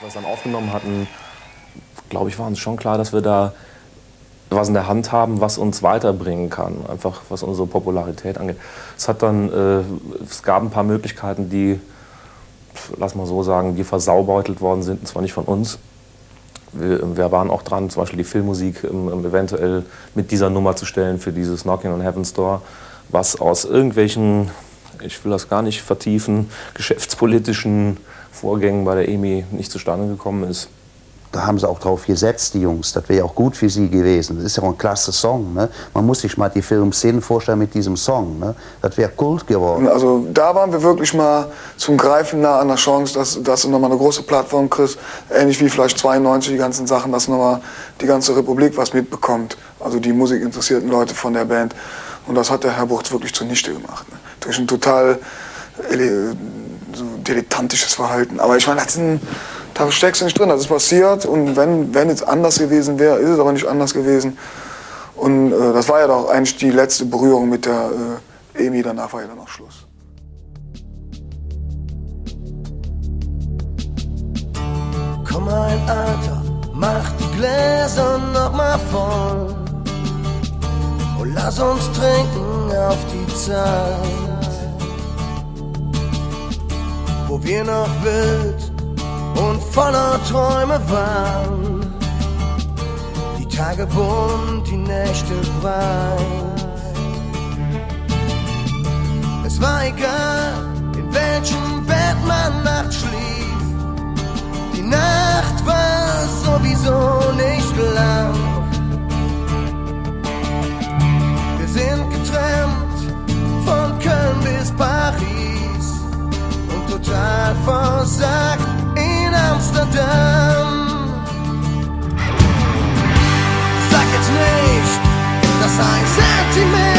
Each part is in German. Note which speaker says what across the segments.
Speaker 1: wir es dann aufgenommen hatten, glaube ich, war uns schon klar, dass wir da was in der Hand haben, was uns weiterbringen kann, einfach was unsere Popularität angeht. Es gab ein paar Möglichkeiten, die, lass mal so sagen, die versaubeutelt worden sind, und zwar nicht von uns. Wir waren auch dran, zum Beispiel die Filmmusik eventuell mit dieser Nummer zu stellen für dieses Knocking on Heaven's Door, was aus irgendwelchen, ich will das gar nicht vertiefen, geschäftspolitischen Vorgängen bei der EMI nicht zustande gekommen ist.
Speaker 2: Da haben sie auch drauf gesetzt, die Jungs. Das wäre auch gut für sie gewesen. Das ist ja auch ein klasse Song. Ne? Man muss sich mal die Filmszenen vorstellen mit diesem Song. Ne? Das wäre Kult geworden.
Speaker 3: Also da waren wir wirklich mal zum Greifen nah an der Chance, dass du nochmal eine große Plattform kriegst. Ähnlich wie vielleicht 92 die ganzen Sachen, dass nochmal die ganze Republik was mitbekommt. Also die musikinteressierten Leute von der Band. Und das hat der Herr Bucht wirklich zunichte gemacht. Ne? Durch ein total so dilettantisches Verhalten. Aber ich meine, da steckst du nicht drin, das ist passiert und wenn es anders gewesen wäre, ist es aber nicht anders gewesen. Und das war ja doch eigentlich die letzte Berührung mit der EMI, danach war ja dann auch Schluss.
Speaker 4: Komm mein Alter, mach die Gläser noch mal voll und lass uns trinken auf die Zeit, wo wir noch wild und voller Träume waren, die Tage bunt, die Nächte breit. Es war egal, in welchem Bett man nachts schlief, die Nacht war sowieso nicht lang. Wir sind getrennt von Köln bis Paris und total versagt in Amsterdam. Sag jetzt nicht, das sei sentimental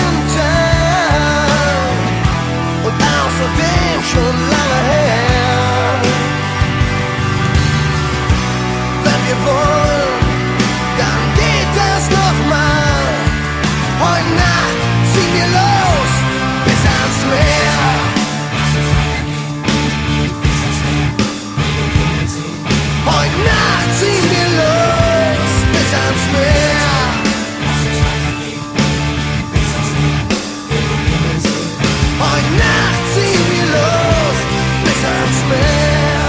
Speaker 4: und außerdem schon lange her. Wenn wir wollen, dann geht das nochmal. Heute Nacht ziehen wir los bis ans Meer. Heute Nacht ziehen wir los bis ans Meer. Heute Nacht ziehen wir los bis ans Meer.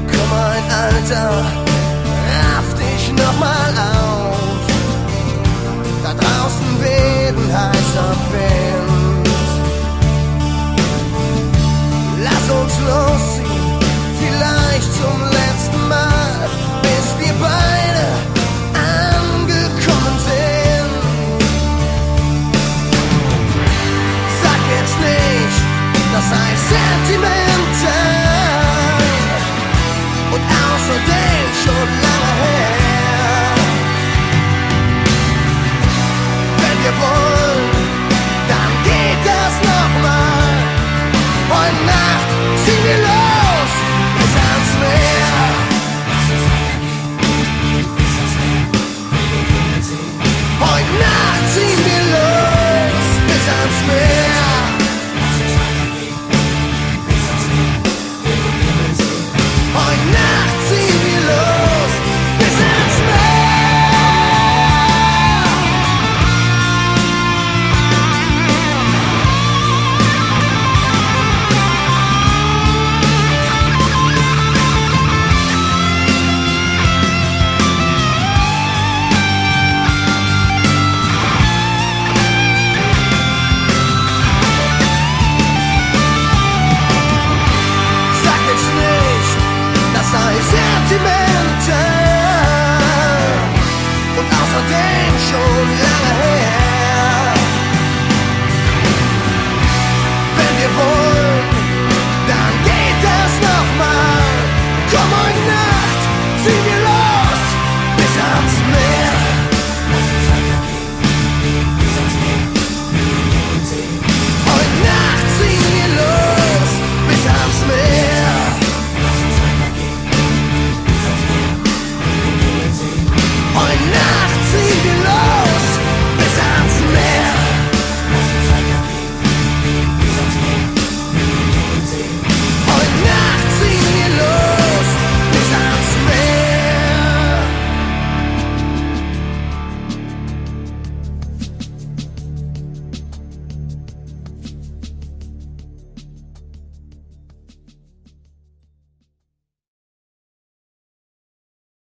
Speaker 4: Komm mein Alter, raff dich noch mal auf. Da draußen weht ein heißer Wind. Lass uns losziehen, vielleicht zum letzten Mal, bis wir beide angekommen sind. Sag jetzt nicht, das sei sentimental und außerdem schon lange her. Wenn wir wollen, dann geht das nochmal. Heute Nacht ziehen wir los bis ans Meer. Heute Nacht ziehen wir los bis ans Meer. Heute Nacht ziehen wir los bis ans Meer. Sag jetzt nicht, das sei sentimental und außerdem schon lange